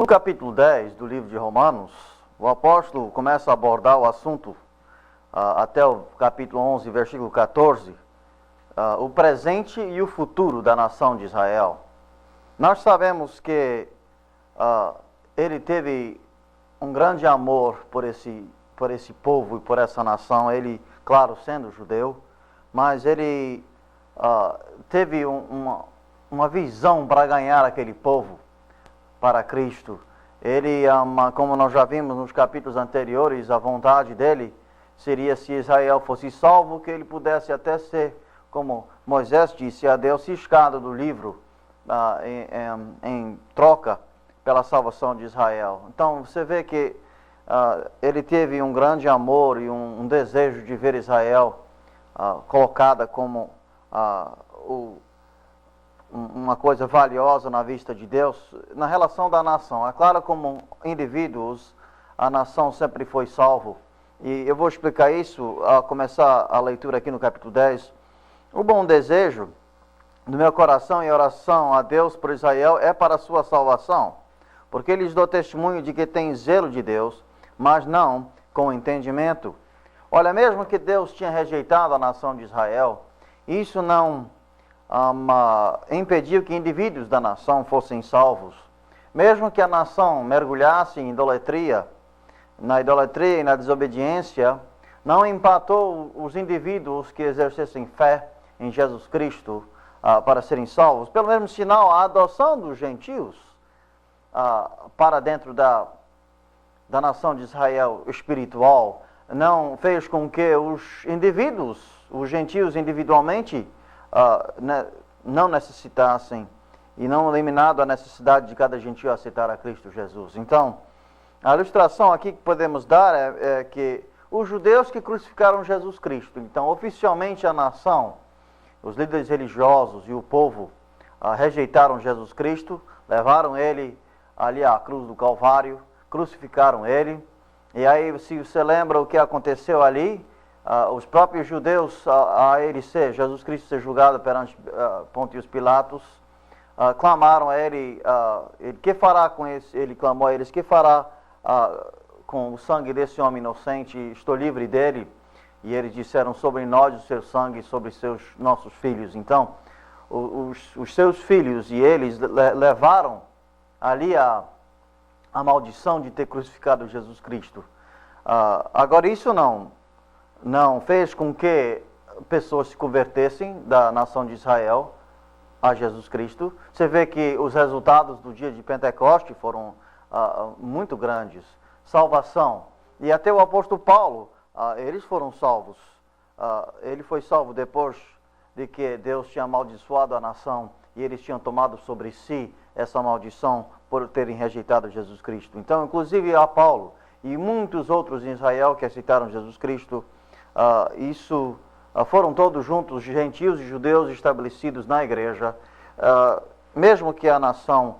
No capítulo 10 do livro de Romanos, o apóstolo começa a abordar o assunto até o capítulo 11, versículo 14, o presente e o futuro da nação de Israel. Nós sabemos que ele teve um grande amor por esse povo e por essa nação, ele, claro, sendo judeu, mas ele teve uma visão para ganhar aquele povo para Cristo. Ele, como nós já vimos nos capítulos anteriores, a vontade dele seria, se Israel fosse salvo, que ele pudesse até ser, como Moisés disse, a Deus ciscado do livro em troca pela salvação de Israel. Então você vê que ele teve um grande amor e um desejo de ver Israel colocada como uma coisa valiosa na vista de Deus, na relação da nação. É claro, como indivíduos, a nação sempre foi salvo. E eu vou explicar isso ao começar a leitura aqui no capítulo 10. O bom desejo do meu coração e oração a Deus por Israel é para a sua salvação, porque eles dão testemunho de que tem zelo de Deus, mas não com entendimento. Olha, mesmo que Deus tinha rejeitado a nação de Israel, isso não impediu que indivíduos da nação fossem salvos. Mesmo que a nação mergulhasse em idolatria, na idolatria e na desobediência, não empatou os indivíduos que exercessem fé em Jesus Cristo para serem salvos. Pelo mesmo sinal, a adoção dos gentios para dentro da nação de Israel espiritual não fez com que os indivíduos, os gentios individualmente, não necessitassem e não eliminado a necessidade de cada gentio aceitar a Cristo Jesus. Então, a ilustração aqui que podemos dar é que os judeus que crucificaram Jesus Cristo, então oficialmente a nação, os líderes religiosos e o povo rejeitaram Jesus Cristo, levaram ele ali à cruz do Calvário, crucificaram ele, e aí se você lembra o que aconteceu ali, os próprios judeus, Jesus Cristo ser julgado perante Pôncio Pilatos, clamaram a ele, que fará com esse? Ele clamou a eles, que fará com o sangue desse homem inocente? Estou livre dele. E eles disseram, sobre nós o seu sangue, sobre nossos filhos. Então, os seus filhos e eles levaram ali a maldição de ter crucificado Jesus Cristo. Agora, isso não fez com que pessoas se convertessem da nação de Israel a Jesus Cristo. Você vê que os resultados do dia de Pentecoste foram muito grandes. Salvação. E até o apóstolo Paulo, eles foram salvos. Ele foi salvo depois de que Deus tinha amaldiçoado a nação e eles tinham tomado sobre si essa maldição por terem rejeitado Jesus Cristo. Então, inclusive a Paulo e muitos outros em Israel que aceitaram Jesus Cristo, foram todos juntos, gentios e judeus estabelecidos na igreja, mesmo que a nação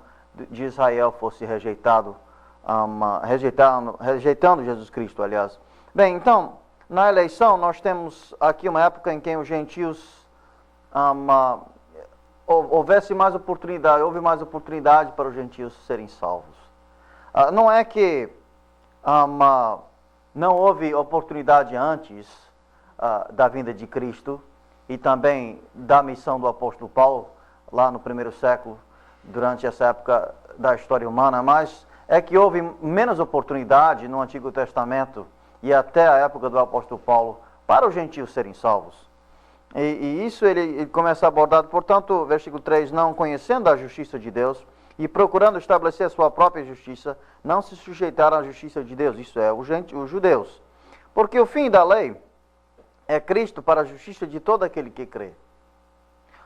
de Israel fosse rejeitando Jesus Cristo, aliás. Bem, então, na eleição nós temos aqui uma época em que os gentios houve mais oportunidade para os gentios serem salvos. Não é que não houve oportunidade antes da vinda de Cristo e também da missão do apóstolo Paulo, lá no primeiro século, durante essa época da história humana, mas é que houve menos oportunidade no Antigo Testamento e até a época do apóstolo Paulo para os gentios serem salvos. E isso ele começa a abordar, portanto, versículo 3, não conhecendo a justiça de Deus e procurando estabelecer a sua própria justiça, não se sujeitaram à justiça de Deus, isso é, os judeus. Porque o fim da lei é Cristo para a justiça de todo aquele que crê.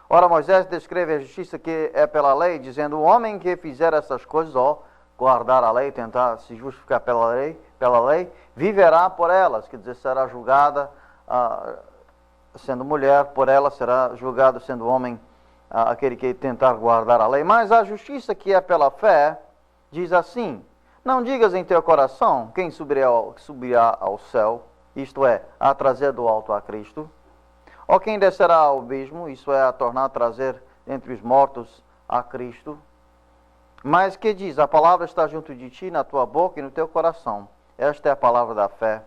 Ora, Moisés descreve a justiça que é pela lei, dizendo, o homem que fizer essas coisas, guardar a lei, tentar se justificar pela lei, viverá por elas, quer dizer, será julgada sendo mulher, por ela será julgado sendo homem, aquele que tentar guardar a lei. Mas a justiça que é pela fé, diz assim, não digas em teu coração, quem subirá ao céu, isto é, a trazer do alto a Cristo, ou quem descerá ao abismo, isso é, a tornar a trazer entre os mortos a Cristo. Mas que diz, a palavra está junto de ti, na tua boca e no teu coração. Esta é a palavra da fé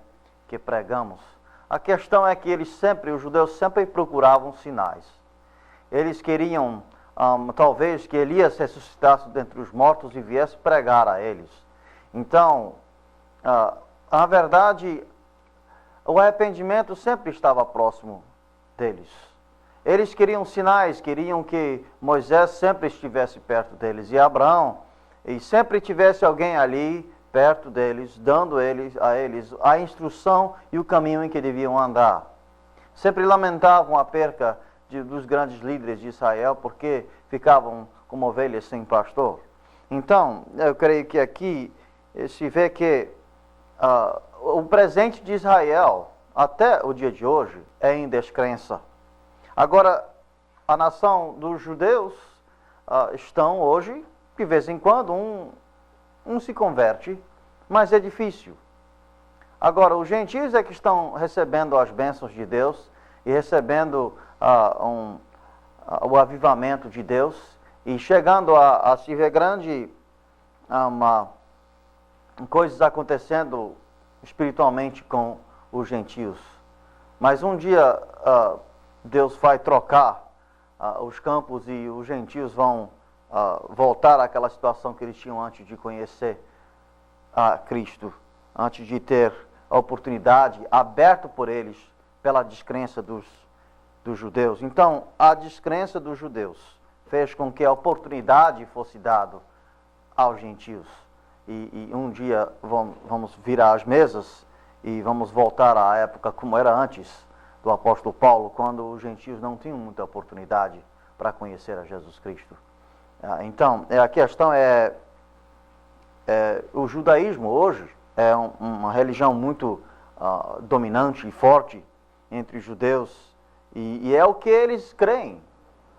que pregamos. A questão é que os judeus sempre procuravam sinais. Eles queriam, talvez, que Elias ressuscitasse dentre os mortos e viesse pregar a eles. Então, na verdade, o arrependimento sempre estava próximo deles. Eles queriam sinais, queriam que Moisés sempre estivesse perto deles e Abraão, e sempre tivesse alguém ali perto deles, dando a eles a instrução e o caminho em que deviam andar. Sempre lamentavam a perca dos grandes líderes de Israel, porque ficavam como ovelhas sem pastor. Então, eu creio que aqui se vê que o presente de Israel, até o dia de hoje, é em descrença. Agora, a nação dos judeus estão hoje, de vez em quando, um se converte, mas é difícil. Agora, os gentios é que estão recebendo as bênçãos de Deus e recebendo o avivamento de Deus e chegando a se ver grande coisas acontecendo espiritualmente com os gentios. Mas um dia Deus vai trocar os campos e os gentios vão voltar àquela situação que eles tinham antes de conhecer a Cristo, antes de ter a oportunidade aberta por eles pela descrença dos judeus. Então, a descrença dos judeus fez com que a oportunidade fosse dada aos gentios. E um dia vamos virar as mesas e vamos voltar à época como era antes do apóstolo Paulo, quando os gentios não tinham muita oportunidade para conhecer a Jesus Cristo. Então, a questão é o judaísmo hoje é uma religião muito dominante e forte entre os judeus, e é o que eles creem.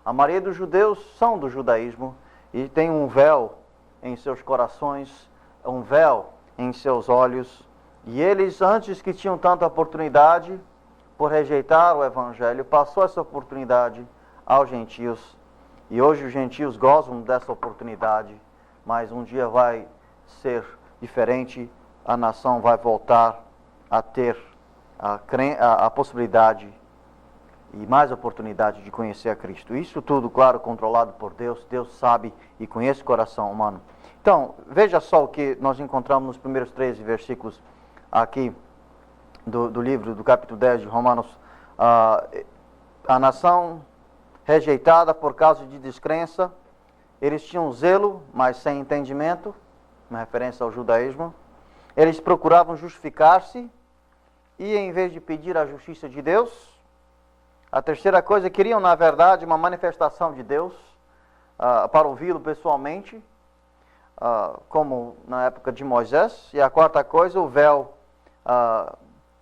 A maioria dos judeus são do judaísmo e tem um véu em seus corações, um véu em seus olhos, e eles, antes que tinham tanta oportunidade, por rejeitar o evangelho, passou essa oportunidade aos gentios, e hoje os gentios gozam dessa oportunidade, mas um dia vai ser diferente, a nação vai voltar a ter a possibilidade e mais oportunidade de conhecer a Cristo. Isso tudo, claro, controlado por Deus. Deus sabe e conhece o coração humano. Então, veja só o que nós encontramos nos primeiros 13 versículos aqui do livro, do capítulo 10 de Romanos. A nação rejeitada por causa de descrença, eles tinham zelo, mas sem entendimento, uma referência ao judaísmo. Eles procuravam justificar-se e, em vez de pedir a justiça de Deus, a terceira coisa, queriam, na verdade, uma manifestação de Deus para ouvi-lo pessoalmente, como na época de Moisés. E a quarta coisa, o véu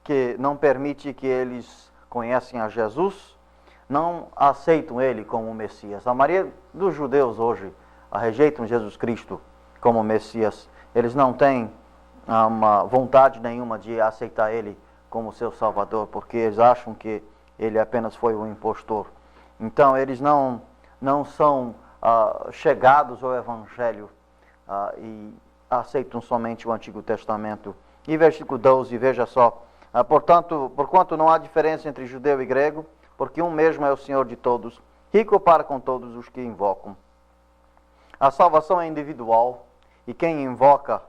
que não permite que eles conhecem a Jesus, não aceitam ele como o Messias. A maioria dos judeus hoje rejeitam Jesus Cristo como Messias. Eles não têm uma vontade nenhuma de aceitar ele como seu Salvador, porque eles acham que ele apenas foi um impostor. Então, eles não são chegados ao Evangelho e aceitam somente o Antigo Testamento. E versículo 12, veja só. Porquanto não há diferença entre judeu e grego, porque um mesmo é o Senhor de todos, rico para com todos os que invocam. A salvação é individual, e quem invoca,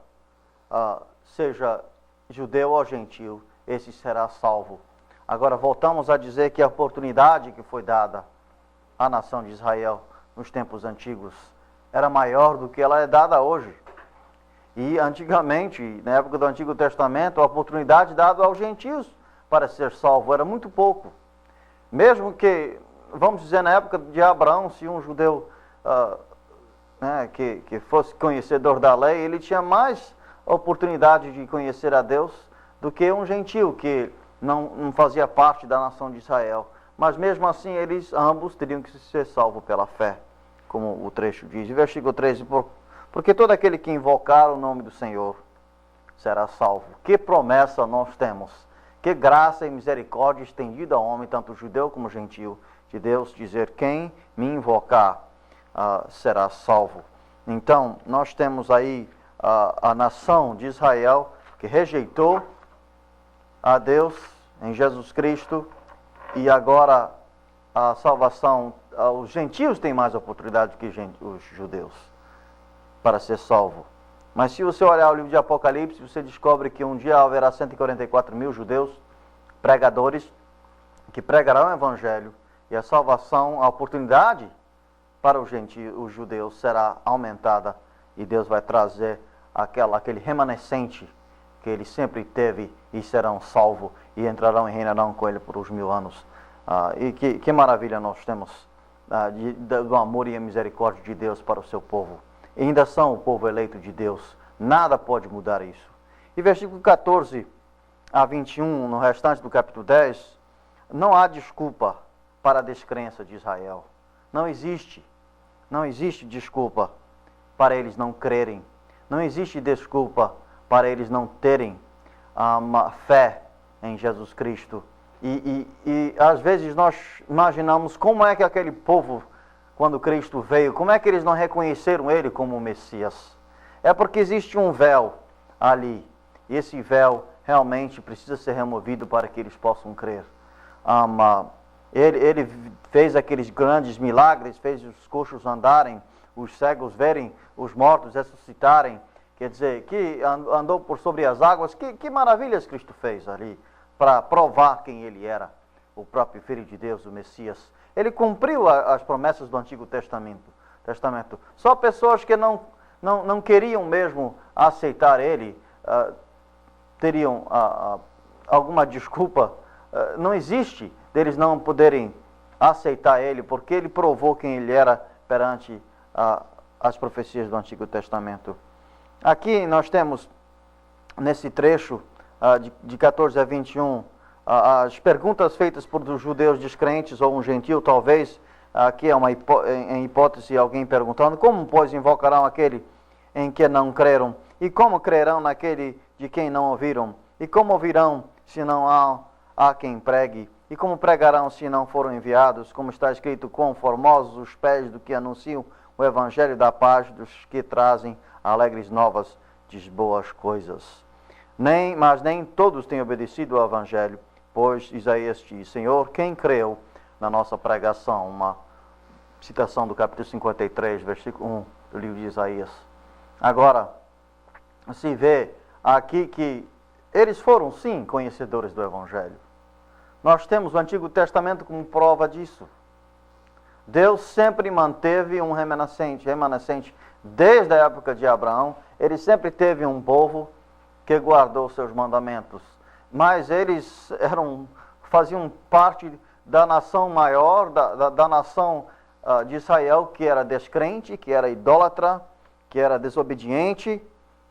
seja judeu ou gentil, esse será salvo. Agora, voltamos a dizer que a oportunidade que foi dada à nação de Israel nos tempos antigos era maior do que ela é dada hoje. E antigamente, na época do Antigo Testamento, a oportunidade dada aos gentios para ser salvo era muito pouco. Mesmo que, vamos dizer, na época de Abraão, se um judeu que fosse conhecedor da lei, ele tinha mais oportunidade de conhecer a Deus do que um gentil que não fazia parte da nação de Israel. Mas mesmo assim, eles ambos teriam que ser salvos pela fé, como o trecho diz. Versículo 13, porque todo aquele que invocar o nome do Senhor será salvo. Que promessa nós temos! Que graça e misericórdia estendida ao homem, tanto judeu como gentil, de Deus dizer, quem me invocar será salvo. Então, nós temos aí a nação de Israel que rejeitou a Deus em Jesus Cristo, e agora a salvação, os gentios têm mais oportunidade que os judeus para ser salvo. Mas se você olhar o livro de Apocalipse, você descobre que um dia haverá 144 mil judeus, pregadores, que pregarão o evangelho, e a salvação, a oportunidade para os judeus será aumentada, e Deus vai trazer aquele remanescente que ele sempre teve, e serão salvos, e entrarão e reinarão com ele por uns 1000 anos. E que maravilha nós temos do amor e a misericórdia de Deus para o seu povo. E ainda são o povo eleito de Deus. Nada pode mudar isso. E versículo 14 a 21, no restante do capítulo 10, não há desculpa para a descrença de Israel. Não existe desculpa para eles não crerem. Não existe desculpa para eles não terem uma fé em Jesus Cristo. E às vezes nós imaginamos como é que aquele povo, quando Cristo veio, como é que eles não reconheceram Ele como o Messias? É porque existe um véu ali. E esse véu realmente precisa ser removido para que eles possam crer. Ele fez aqueles grandes milagres, fez os coxos andarem, os cegos verem, os mortos ressuscitarem. Quer dizer, que andou por sobre as águas. Que maravilhas Cristo fez ali para provar quem Ele era, o próprio Filho de Deus, o Messias. Ele cumpriu as promessas do Antigo Testamento. Só pessoas que não queriam mesmo aceitar Ele teriam alguma desculpa. Não existe deles não poderem aceitar Ele, porque Ele provou quem Ele era perante as profecias do Antigo Testamento. Aqui nós temos, nesse trecho de 14 a 21, as perguntas feitas por dos judeus descrentes ou um gentio, talvez. Aqui é em hipótese alguém perguntando: como, pois, invocarão aquele em que não creram? E como crerão naquele de quem não ouviram? E como ouvirão se não há quem pregue? E como pregarão se não foram enviados? Como está escrito: quão formosos os pés do que anunciam o evangelho da paz, dos que trazem alegres novas de boas coisas. Mas nem todos têm obedecido ao evangelho, pois Isaías diz: Senhor, quem creu na nossa pregação? Uma citação do capítulo 53, versículo 1 do livro de Isaías. Agora, se vê aqui que eles foram sim conhecedores do evangelho. Nós temos o Antigo Testamento como prova disso. Deus sempre manteve um remanescente desde a época de Abraão. Ele sempre teve um povo que guardou seus mandamentos. Mas eles faziam parte da nação maior, da nação de Israel, que era descrente, que era idólatra, que era desobediente.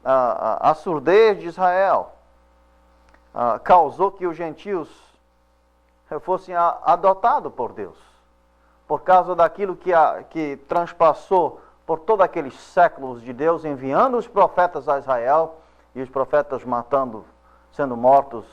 A surdez de Israel causou que os gentios fossem adotados por Deus, por causa daquilo que transpassou por todos aqueles séculos de Deus, enviando os profetas a Israel, e os profetas sendo mortos,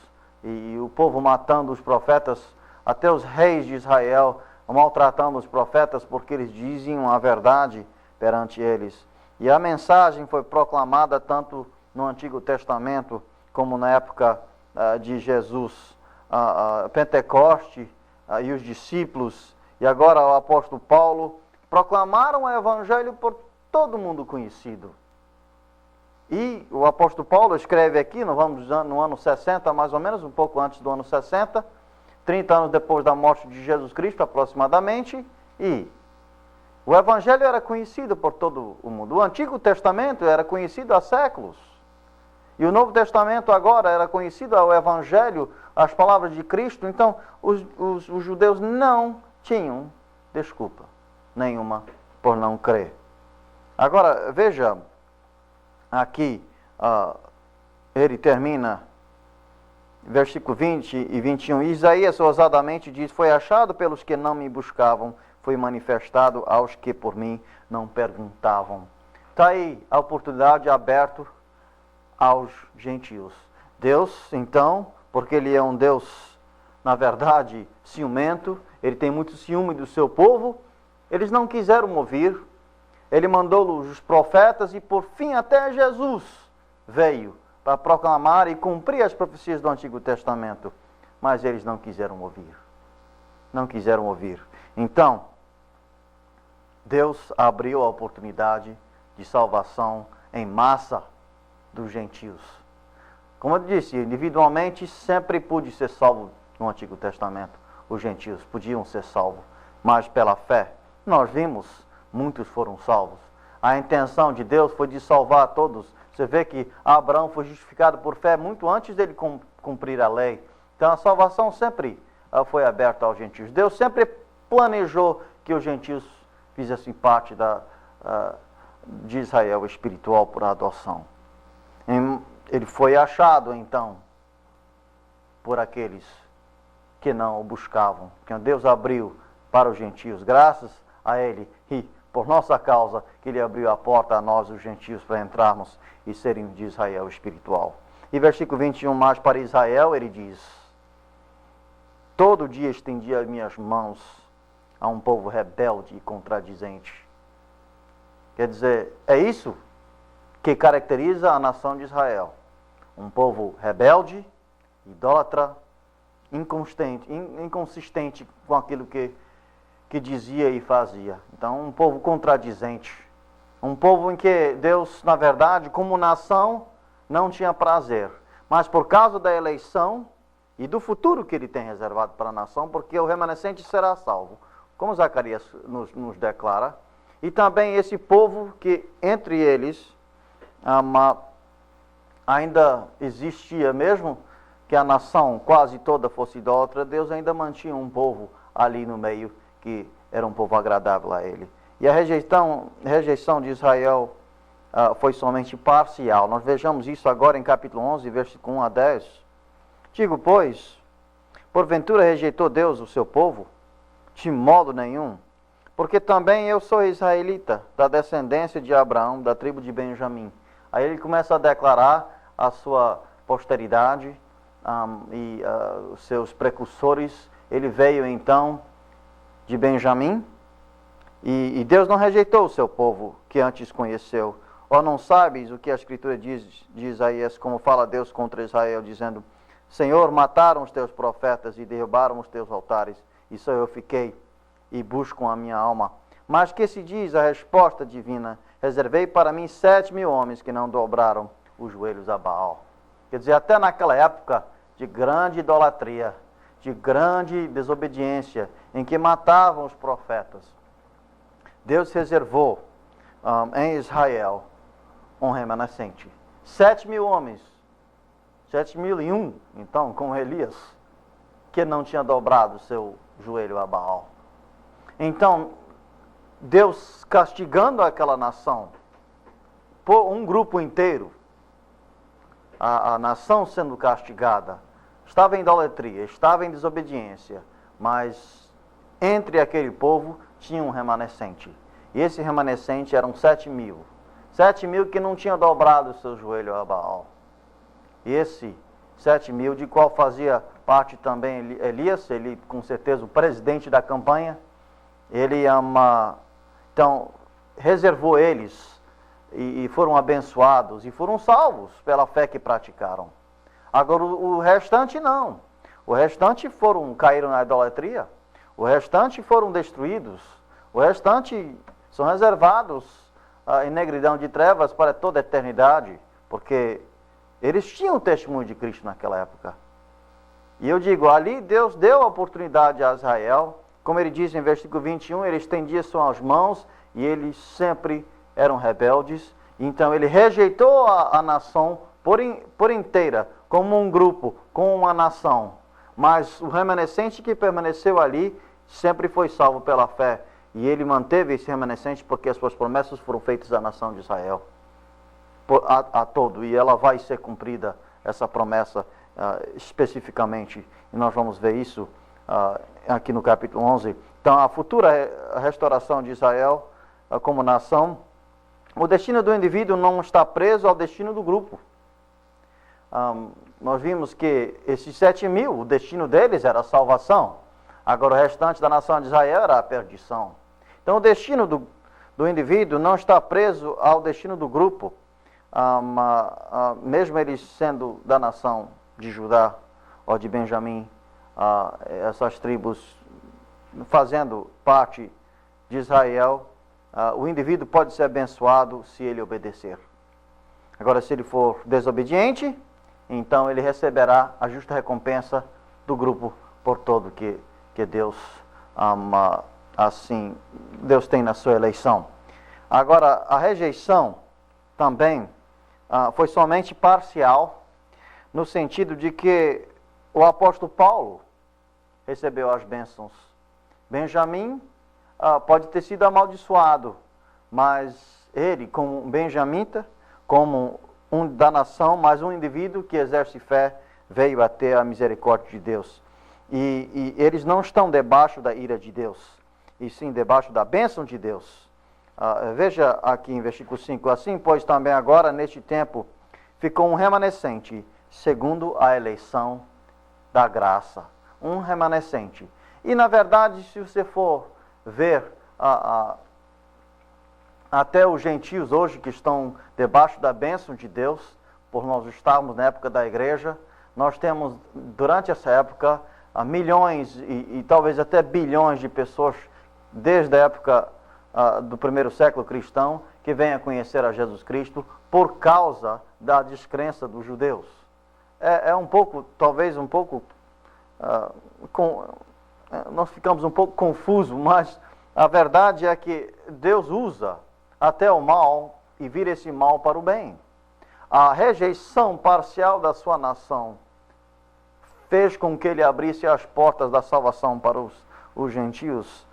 e o povo matando os profetas, até os reis de Israel maltratando os profetas, porque eles diziam a verdade perante eles. E a mensagem foi proclamada tanto no Antigo Testamento, como na época de Jesus, Pentecoste, e os discípulos, e agora o apóstolo Paulo, proclamaram o evangelho por todo mundo conhecido. E o apóstolo Paulo escreve aqui, no ano 60, mais ou menos, um pouco antes do ano 60, 30 anos depois da morte de Jesus Cristo, aproximadamente, e o evangelho era conhecido por todo o mundo. O Antigo Testamento era conhecido há séculos. E o Novo Testamento agora era conhecido ao evangelho, as palavras de Cristo. Então, os judeus não tinham desculpa nenhuma por não crer. Agora, veja, aqui ele termina, versículo 20 e 21. Isaías ousadamente diz: foi achado pelos que não me buscavam, foi manifestado aos que por mim não perguntavam. Está aí a oportunidade aberta aos gentios. Deus, então, porque Ele é um Deus, na verdade, ciumento, Ele tem muito ciúme do seu povo, eles não quiseram ouvir, Ele mandou os profetas e por fim até Jesus veio para proclamar e cumprir as profecias do Antigo Testamento. Mas eles não quiseram ouvir. Não quiseram ouvir. Então, Deus abriu a oportunidade de salvação em massa dos gentios. Como eu disse, individualmente sempre pude ser salvo no Antigo Testamento. Os gentios podiam ser salvos, mas pela fé, nós vimos, muitos foram salvos. A intenção de Deus foi de salvar todos. Você vê que Abraão foi justificado por fé muito antes dele cumprir a lei. Então a salvação sempre foi aberta aos gentios. Deus sempre planejou que os gentios fizessem parte de Israel espiritual por adoção. Ele foi achado, então, por aqueles que não o buscavam. Que Deus abriu para os gentios, graças a Ele e por nossa causa, que Ele abriu a porta a nós, os gentios, para entrarmos e serem de Israel espiritual. E versículo 21, mais para Israel, ele diz: todo dia estendi as minhas mãos a um povo rebelde e contradizente. Quer dizer, é isso que caracteriza a nação de Israel. Um povo rebelde, idólatra, inconsistente com aquilo que dizia e fazia. Então, um povo contradizente. Um povo em que Deus, na verdade, como nação, não tinha prazer. Mas por causa da eleição e do futuro que Ele tem reservado para a nação, porque o remanescente será salvo, como Zacarias nos declara. E também esse povo que, entre eles, ainda existia, mesmo que a nação quase toda fosse idólatra, Deus ainda mantinha um povo ali no meio que era um povo agradável a Ele. E a rejeição de Israel foi somente parcial. Nós vejamos isso agora em capítulo 11, versículo 1 a 10. Digo, pois, porventura rejeitou Deus o seu povo? De modo nenhum. Porque também eu sou israelita, da descendência de Abraão, da tribo de Benjamim. Aí ele começa a declarar a sua posteridade e os seus precursores. Ele veio então de Benjamim, e Deus não rejeitou o seu povo que antes conheceu. Ou não sabes o que a Escritura diz de Isaías, como fala Deus contra Israel, dizendo: Senhor, mataram os teus profetas e derrubaram os teus altares, e só eu fiquei e busco a minha alma. Mas que se diz a resposta divina: reservei para mim 7.000 homens que não dobraram os joelhos a Baal. Quer dizer, até naquela época de grande idolatria, de grande desobediência, em que matavam os profetas, Deus reservou em Israel um remanescente. 7.000 homens, 7.001, então, com Elias, que não tinha dobrado seu joelho a Baal. Então, Deus castigando aquela nação, por um grupo inteiro, a nação sendo castigada, estava em idolatria, estava em desobediência, mas entre aquele povo tinha um remanescente. E esse remanescente eram 7.000. 7.000 que não tinham dobrado o seu joelho a Baal. E esse 7.000, de qual fazia parte também Elias, ele com certeza o presidente da campanha, ele então reservou eles e foram abençoados e foram salvos pela fé que praticaram. Agora o restante não. O restante caíram na idolatria. O restante foram destruídos. O restante são reservados em negridão de trevas para toda a eternidade, porque eles tinham o testemunho de Cristo naquela época. E eu digo, ali Deus deu a oportunidade a Israel, como ele diz em versículo 21, ele estendia suas mãos e eles sempre eram rebeldes. Então ele rejeitou a nação por inteira, como um grupo, como uma nação. Mas o remanescente que permaneceu ali sempre foi salvo pela fé. E ele manteve esse remanescente porque as suas promessas foram feitas à nação de Israel. A todo. E ela vai ser cumprida, essa promessa, especificamente. E nós vamos ver isso aqui no capítulo 11. Então, a futura restauração de Israel como nação, o destino do indivíduo não está preso ao destino do grupo. Nós vimos que esses 7.000, o destino deles era a salvação. Agora o restante da nação de Israel era a perdição. Então o destino do do indivíduo não está preso ao destino do grupo, mesmo eles sendo da nação de Judá ou de Benjamim, essas tribos fazendo parte de Israel, o indivíduo pode ser abençoado se ele obedecer. Agora, se ele for desobediente, então ele receberá a justa recompensa do grupo por todo que Deus assim, Deus tem na sua eleição. Agora, a rejeição também foi somente parcial, no sentido de que o apóstolo Paulo recebeu as bênçãos. Benjamim pode ter sido amaldiçoado, mas ele, como um benjamita, como um da nação, mas um indivíduo que exerce fé, veio a ter a misericórdia de Deus. E eles não estão debaixo da ira de Deus, e sim debaixo da bênção de Deus. Veja aqui em versículo 5, assim, pois também agora, neste tempo, ficou um remanescente, segundo a eleição da graça. Um remanescente. E, na verdade, se você for ver até os gentios hoje que estão debaixo da bênção de Deus, por nós estarmos na época da igreja, nós temos, durante essa época, milhões e talvez até bilhões de pessoas, desde a época do primeiro século cristão, que vêm a conhecer a Jesus Cristo por causa da descrença dos judeus. É um pouco, talvez um pouco, nós ficamos um pouco confusos, mas a verdade é que Deus usa até o mal e vira esse mal para o bem. A rejeição parcial da sua nação fez com que ele abrisse as portas da salvação para os gentios,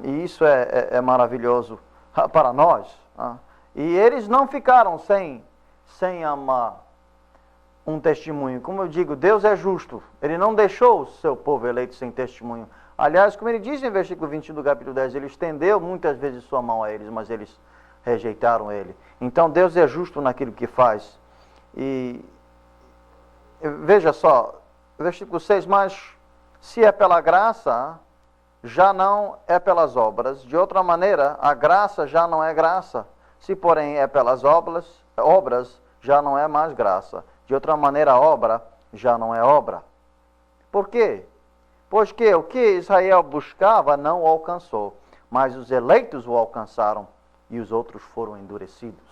e isso é maravilhoso para nós. E eles não ficaram sem um testemunho. Como eu digo, Deus é justo. Ele não deixou o seu povo eleito sem testemunho. Aliás, como ele diz em versículo 21 do capítulo 10, ele estendeu muitas vezes sua mão a eles, mas eles rejeitaram ele. Então Deus é justo naquilo que faz. E veja só, versículo 6, mas se é pela graça, já não é pelas obras. De outra maneira, a graça já não é graça. Se porém é pelas obras já não é mais graça. De outra maneira, a obra já não é obra. Por quê? Pois que o que Israel buscava não o alcançou, mas os eleitos o alcançaram e os outros foram endurecidos.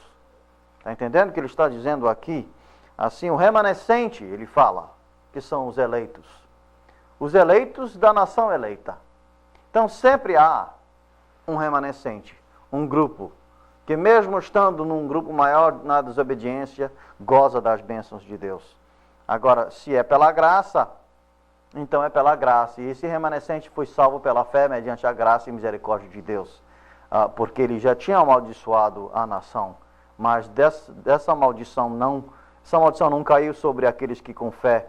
Está entendendo o que ele está dizendo aqui? Assim, o remanescente, ele fala, que são os eleitos. Os eleitos da nação eleita. Então, sempre há um remanescente, um grupo, que mesmo estando num grupo maior na desobediência, goza das bênçãos de Deus. Agora, se é pela graça, então é pela graça. E esse remanescente foi salvo pela fé, mediante a graça e misericórdia de Deus. Porque ele já tinha amaldiçoado a nação. Mas essa maldição não caiu sobre aqueles que com fé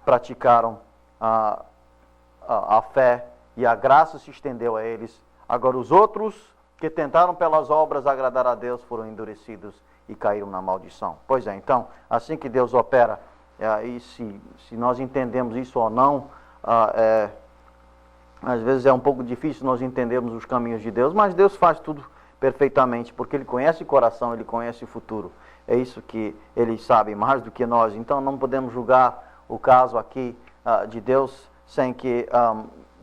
praticaram a fé, e a graça se estendeu a eles. Agora os outros que tentaram pelas obras agradar a Deus foram endurecidos e caíram na maldição. Pois é, então, assim que Deus opera, e se nós entendemos isso ou não, às vezes é um pouco difícil nós entendermos os caminhos de Deus, mas Deus faz tudo perfeitamente, porque Ele conhece o coração, Ele conhece o futuro. É isso que Ele sabe mais do que nós. Então não podemos julgar o caso aqui de Deus sem que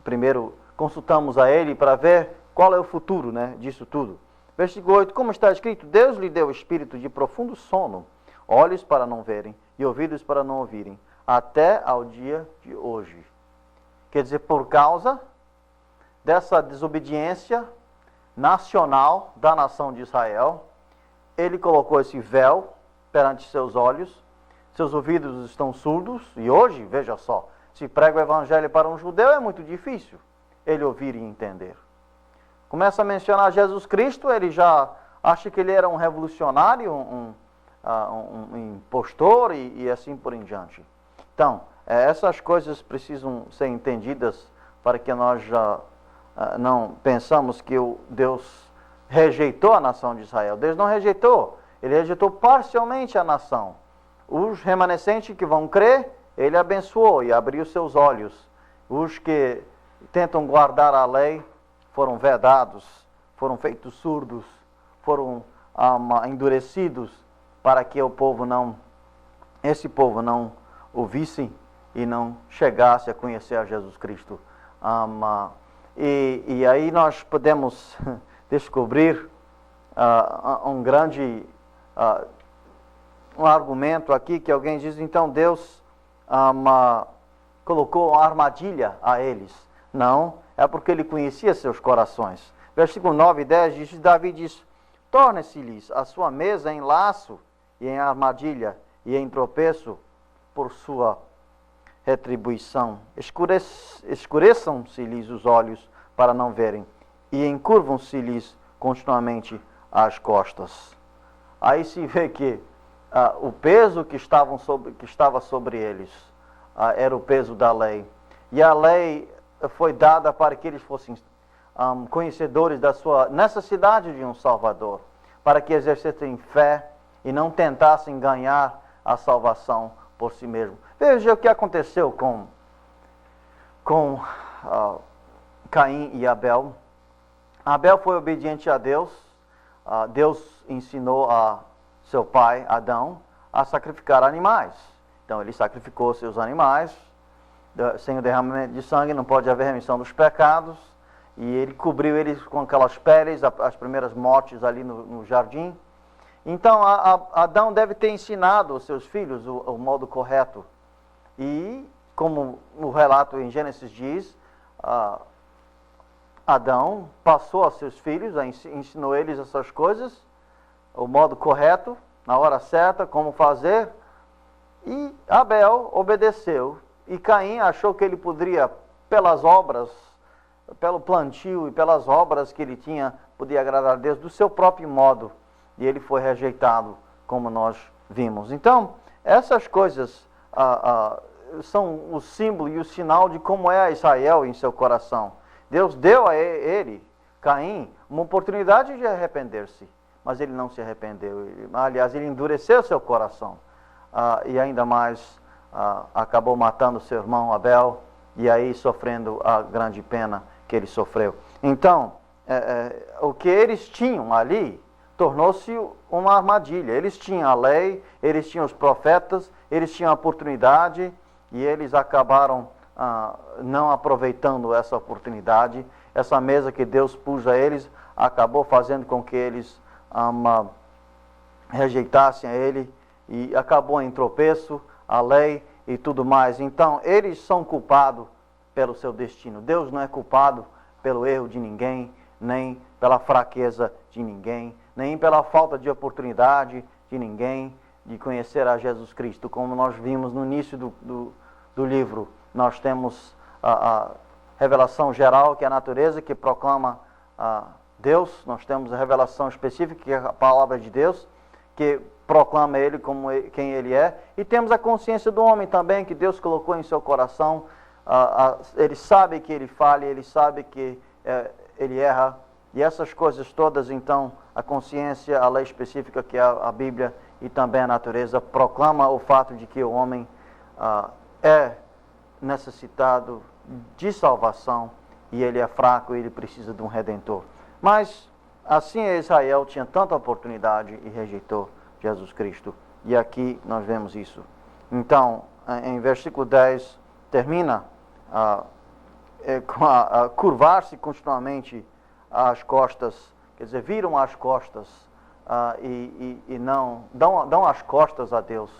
primeiro consultamos a Ele para ver qual é o futuro, né, disso tudo. Versículo 8, como está escrito, Deus lhe deu espírito de profundo sono, olhos para não verem e ouvidos para não ouvirem, até ao dia de hoje. Quer dizer, por causa dessa desobediência nacional da nação de Israel, Ele colocou esse véu perante seus olhos, seus ouvidos estão surdos, e hoje, veja só, se prega o evangelho para um judeu é muito difícil ele ouvir e entender. Começa a mencionar Jesus Cristo, ele já acha que ele era um revolucionário, um impostor e assim por em diante. Então, essas coisas precisam ser entendidas para que nós já não pensamos que Deus rejeitou a nação de Israel. Deus não rejeitou, Ele rejeitou parcialmente a nação. Os remanescentes que vão crer, Ele abençoou e abriu seus olhos. Os que tentam guardar a lei foram vedados, foram feitos surdos foram endurecidos para que esse povo não ouvisse e não chegasse a conhecer a Jesus Cristo. E aí nós podemos descobrir um grande um argumento aqui que alguém diz, então Deus colocou uma armadilha a eles. Não, é porque ele conhecia seus corações. Versículo 9 e 10 diz, Davi diz, torne-se-lhes a sua mesa em laço e em armadilha e em tropeço por sua retribuição. Escureçam-se-lhes os olhos para não verem e encurvam-se-lhes continuamente as costas. Aí se vê que o peso que estava sobre eles era o peso da lei. E a lei foi dada para que eles fossem conhecedores da sua necessidade de um Salvador, para que exercessem fé e não tentassem ganhar a salvação por si mesmo. Veja o que aconteceu com Caim e Abel. Abel foi obediente a Deus. Deus ensinou a seu pai, Adão, a sacrificar animais. Então ele sacrificou seus animais. Sem o derramamento de sangue não pode haver remissão dos pecados. E ele cobriu eles com aquelas peles, as primeiras mortes ali no jardim. Então Adão deve ter ensinado aos seus filhos o modo correto. E como o relato em Gênesis diz, Adão passou a seus filhos, ensinou eles essas coisas, o modo correto, na hora certa, como fazer. E Abel obedeceu. E Caim achou que ele poderia, pelas obras, pelo plantio e pelas obras que ele tinha, podia agradar a Deus do seu próprio modo. E ele foi rejeitado, como nós vimos. Então, essas coisas são o símbolo e o sinal de como é Israel em seu coração. Deus deu a ele, Caim, uma oportunidade de arrepender-se, mas ele não se arrependeu. Aliás, ele endureceu seu coração. E ainda mais acabou matando seu irmão Abel, e aí sofrendo a grande pena que ele sofreu. Então, o que eles tinham ali tornou-se uma armadilha. Eles tinham a lei, eles tinham os profetas, eles tinham a oportunidade, e eles acabaram não aproveitando essa oportunidade. Essa mesa que Deus pôs a eles acabou fazendo com que eles rejeitassem a ele, e acabou em tropeço, a lei e tudo mais. Então, eles são culpados pelo seu destino. Deus não é culpado pelo erro de ninguém, nem pela fraqueza de ninguém, nem pela falta de oportunidade de ninguém de conhecer a Jesus Cristo. Como nós vimos no início do livro, nós temos a revelação geral, que é a natureza, que proclama Deus. Nós temos a revelação específica, que é a palavra de Deus, que proclama Ele como quem Ele é. E temos a consciência do homem também, que Deus colocou em seu coração. Ele sabe que ele falha, ele sabe que ele erra. E essas coisas todas, então, a consciência, a lei específica, que é a Bíblia, e também a natureza, proclama o fato de que o homem é necessitado de salvação, e ele é fraco e ele precisa de um Redentor. Mas assim Israel tinha tanta oportunidade e rejeitou Jesus Cristo. E aqui nós vemos isso. Então, em versículo 10, termina com curvar-se continuamente às costas, quer dizer, viram as costas e não dão as costas a Deus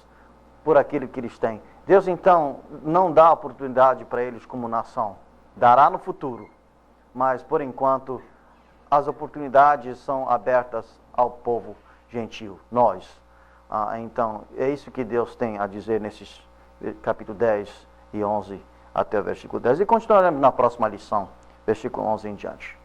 por aquilo que eles têm. Deus, então, não dá oportunidade para eles como nação. Dará no futuro, mas, por enquanto, as oportunidades são abertas ao povo gentil, nós. Então, é isso que Deus tem a dizer nesses capítulo 10 e 11 até o versículo 10. E continuaremos na próxima lição, versículo 11 em diante.